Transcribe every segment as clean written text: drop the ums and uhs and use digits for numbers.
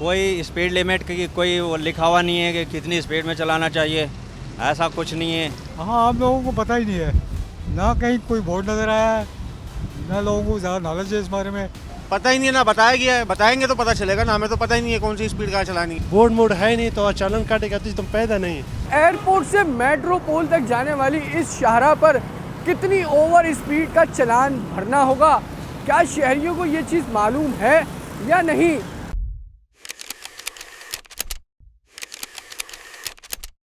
कोई speed limit की कोई वो लिखा हुआ नहीं है कि कितनी स्पीड में चलाना चाहिए, ऐसा कुछ नहीं है। हाँ, हम लोगों को पता ही नहीं है, ना कहीं कोई बोर्ड नज़र आया है, ना लोगों को ज़्यादा नॉलेज है इस बारे में। पता ही नहीं है, ना बताया गया है। बताएंगे तो पता चलेगा ना, हमें तो पता ही नहीं है कौन सी स्पीड कार चलानी है। बोर्ड मोड है नहीं तो चालान काटेगा तो तुम पैदा नहीं। एयरपोर्ट से मेट्रोपोल तक जाने वाली इस शाहराह पर कितनी ओवर स्पीड का चालान भरना होगा, क्या शहरियों को ये चीज़ मालूम है या नहीं?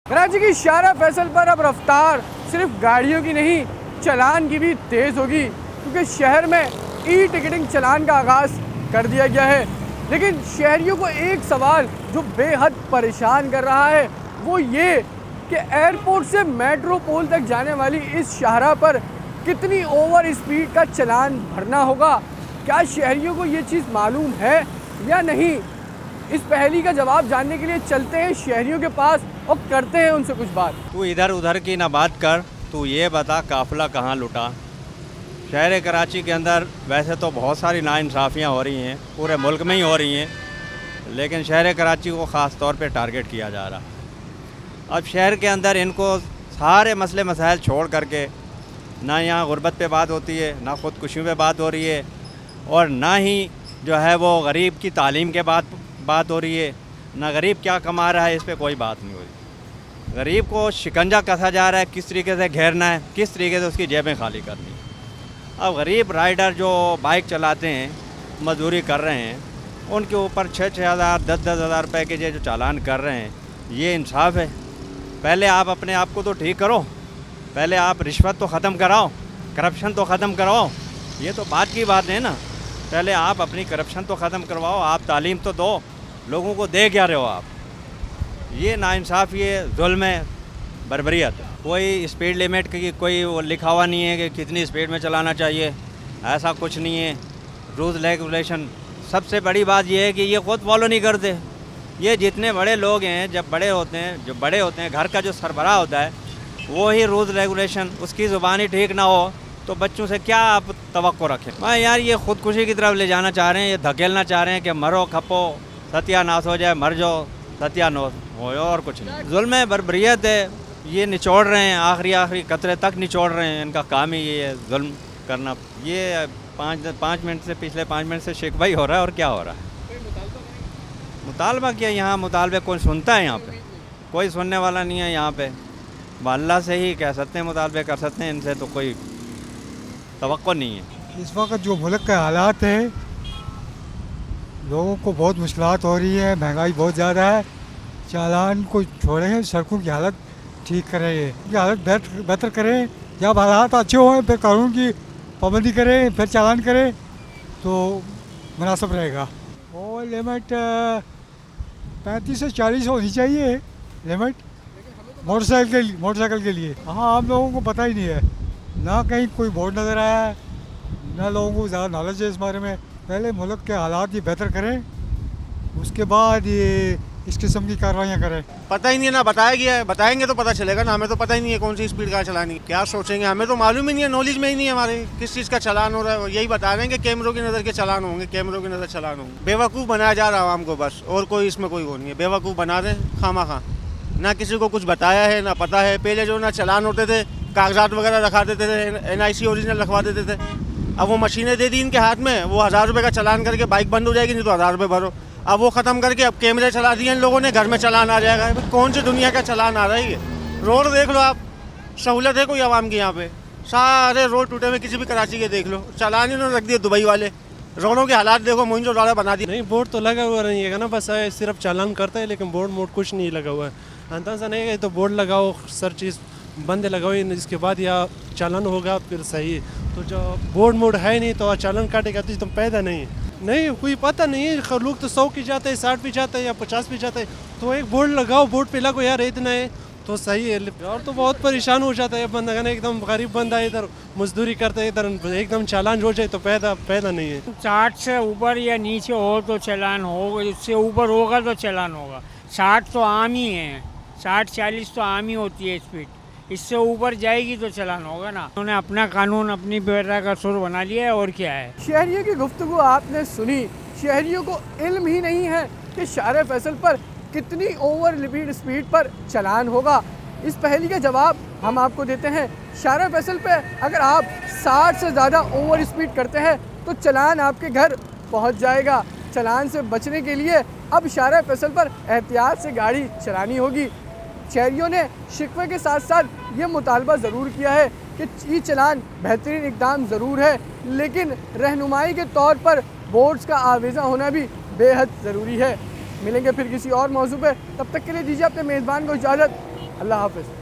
कराची की शाहराह फैसल पर अब रफ्तार सिर्फ गाड़ियों की नहीं, चालान की भी तेज़ होगी, क्योंकि शहर में ई टिकटिंग चालान का आगाज़ कर दिया गया है। लेकिन शहरियों को एक सवाल जो बेहद परेशान कर रहा है वो ये कि एयरपोर्ट से मेट्रोपोल तक जाने वाली इस शाहराह पर कितनी ओवर स्पीड का चालान भरना होगा, क्या शहरियों को ये चीज़ मालूम है या नहीं? इस पहेली का जवाब जानने के लिए चलते हैं शहरियों के पास और करते हैं उनसे कुछ बात। तू इधर उधर की ना बात कर, तू ये बता काफ़िला कहाँ लुटा। शहर कराची के अंदर वैसे तो बहुत सारी नाइंसाफ़ियाँ हो रही हैं, पूरे मुल्क में ही हो रही हैं, लेकिन शहर कराची को ख़ास तौर पे टारगेट किया जा रहा। अब शहर के अंदर इनको सारे मसले मसाइल छोड़ करके ना यहाँ गुर्बत पे बात होती है, ना ख़ुदकुशियों पे बात हो रही है, और ना ही जो है वो गरीब की तालीम के बात हो रही है, ना गरीब क्या कमा रहा है इस पर कोई बात नहीं हो रही। गरीब को शिकंजा कसा जा रहा है, किस तरीके से घेरना है, किस तरीके से उसकी जेबें खाली करनी है। अब गरीब राइडर जो बाइक चलाते हैं, मजदूरी कर रहे हैं, उनके ऊपर 6-6 हज़ार 10-10 हज़ार रुपये के जो चालान कर रहे हैं, ये इंसाफ है? पहले आप अपने आप को तो ठीक करो, पहले आप रिश्वत तो ख़त्म कराओ, करप्शन तो ख़त्म कराओ। ये तो बात की बात है ना, पहले आप अपनी करप्शन तो ख़त्म करवाओ, आप तालीम तो दो, लोगों को दे क्या रहे हो आप? ये नाइंसाफ़ी है, जुल्म है, बर्बरियत। कोई स्पीड लिमिट की कोई वो लिखा हुआ नहीं है कि कितनी स्पीड में चलाना चाहिए, ऐसा कुछ नहीं है। रूल्स रेगुलेशन, सबसे बड़ी बात यह है कि ये ख़ुद फॉलो नहीं करते। ये जितने बड़े लोग हैं, जब बड़े होते हैं, जो बड़े होते हैं, घर का जो सरबराह होता है, वो ही रूल्स रेगुलेशन, उसकी ज़ुबान ही ठीक ना हो तो बच्चों से क्या आप तवक्को रखें? हाँ यार, ये ख़ुदकुशी की तरफ ले जाना चाह रहे हैं, ये धकेलना चाह रहे हैं कि मरो खपो सत्यानाश हो जाए, मर जाओ सत्यानाश हो, और कुछ नहीं। जुल्म है, बर्बरियत है, ये निचोड़ रहे हैं, आखिरी कतरे तक निचोड़ रहे हैं। इनका काम ही ये है, जुल्म करना। ये 5 मिनट से, पिछले 5 मिनट से शिकवा ही हो रहा है, और क्या हो रहा है? मुतालबा क्या, यहाँ मुतालबे कौन सुनता है? यहाँ पे कोई सुनने वाला नहीं है। यहाँ पे अल्लाह से ही कह सकते हैं, मुतालबे कर सकते हैं, इनसे तो कोई तवक्को नहीं है। इस वक्त जो मुल्क के हालात हैं, लोगों को बहुत मुश्किलात हो रही है, महंगाई बहुत ज़्यादा है। चालान को छोड़ें, सड़कों की हालत ठीक करें, की हालत बेहतर करें। जब हालात अच्छे हों फिर कानून की पाबंदी करें, फिर चालान करें तो मुनासिब रहेगा। और लिमिट 35 से 40 होनी चाहिए लिमिट मोटरसाइकिल के लिए। हाँ, हम लोगों को पता ही नहीं है, ना कहीं कोई बोर्ड नज़र आया है, ना लोगों को ज़्यादा नॉलेज है इस बारे में। पहले मुल्क के हालात ये बेहतर करें, उसके बाद ये इस किस्म की कार्रवाइयाँ करें। पता ही नहीं है, ना बताया गया है। बताएंगे तो पता चलेगा ना, हमें तो पता ही नहीं है कौन सी स्पीड कार चलानी है। क्या सोचेंगे, हमें तो मालूम ही नहीं है, नॉलेज में ही नहीं है हमारे किस चीज़ का चालान हो रहा है। यही बता रहे हैं कि कैमरों की नज़र के चालान होंगे, कैमरों की नज़र चालान होंगे। बेवकूफ़ बनाया जा रहा है आवाम को बस, और कोई इसमें कोई वो नहीं है। बेवकूफ़ बना रहे खामा खा, ना किसी को कुछ बताया है, ना पता है। पहले जो ना चालान होते थे, कागजात वगैरह रखा देते थे, NIC ओरिजिनल रखवा देते थे। अब वो मशीनें दे दी इनके हाथ में, वो 1000 रुपये का चालान करके बाइक बंद हो जाएगी, नहीं तो 1000 रुपये भरो। अब वो ख़त्म करके अब कैमरे चला दिए इन लोगों ने, घर में चालान आ जाएगा। कौन सी दुनिया का चालान आ रहा है ये? रोड देख लो आप, सहूलत है कोई आवाम की यहाँ पे? सारे रोड टूटे हुए, किसी भी कराची के देख लो, चालान इन्होंने रख दिए दुबई वाले। रोडों के हालात देखो, मुंजो डाला बना दिए। नहीं, बोर्ड तो लगा हुआ नहीं है ना, बस सिर्फ चालान करता है, लेकिन बोर्ड मोड कुछ नहीं लगा हुआ है। अंदाज़ा नहीं है तो बोर्ड लगाओ, सर चीज़ बंद लगाओ, इसके बाद या चालान होगा फिर सही। तो जो बोर्ड मोड है नहीं तो चालान काटेगा तो तुम पैदा नहीं, कोई पता नहीं है। लोग तो 100 की जाते हैं, 60 भी जाते हैं या 50 भी जाते हैं। तो एक बोर्ड लगाओ, बोर्ड पे लगो यार इतना है तो सही है। और तो बहुत परेशान हो जाता है बंदा, एकदम गरीब बंदा इधर मजदूरी करता है, इधर एकदम चालान हो जाए तो पैदा नहीं है। 60 से ऊपर या नीचे हो तो चालान होगा, इससे ऊपर होगा तो चालान होगा। 60 तो आम ही है, 60-40 तो आम ही होती है स्पीड, इससे ऊपर जाएगी तो चालान होगा ना। उन्होंने अपना कानून अपनी बेटा का सुर बना लिया है, और क्या है। शहरियों की गुफ्तगू आपने सुनी, शहरियों को इल्म ही नहीं है कि शारे फैसल पर कितनी ओवर लिमिट स्पीड पर चलान होगा। इस पहेली का जवाब हम आपको देते हैं। शारे फैसल पे अगर आप 60 से ज़्यादा ओवर स्पीड करते हैं तो चलान आपके घर पहुंच जाएगा। चलान से बचने के लिए अब शारे फैसल पर एहतियात से गाड़ी चलानी होगी। शहरियों ने शिकवे के साथ साथ ये मुतालबा ज़रूर किया है कि ई चलान बेहतरीन इक़दाम ज़रूर है, लेकिन रहनुमाई के तौर पर बोर्ड्स का आवेज़ा होना भी बेहद ज़रूरी है। मिलेंगे फिर किसी और मौजू पे, तब तक के लिए दीजिए अपने मेज़बान को इजाज़त। अल्लाह हाफ़िज़।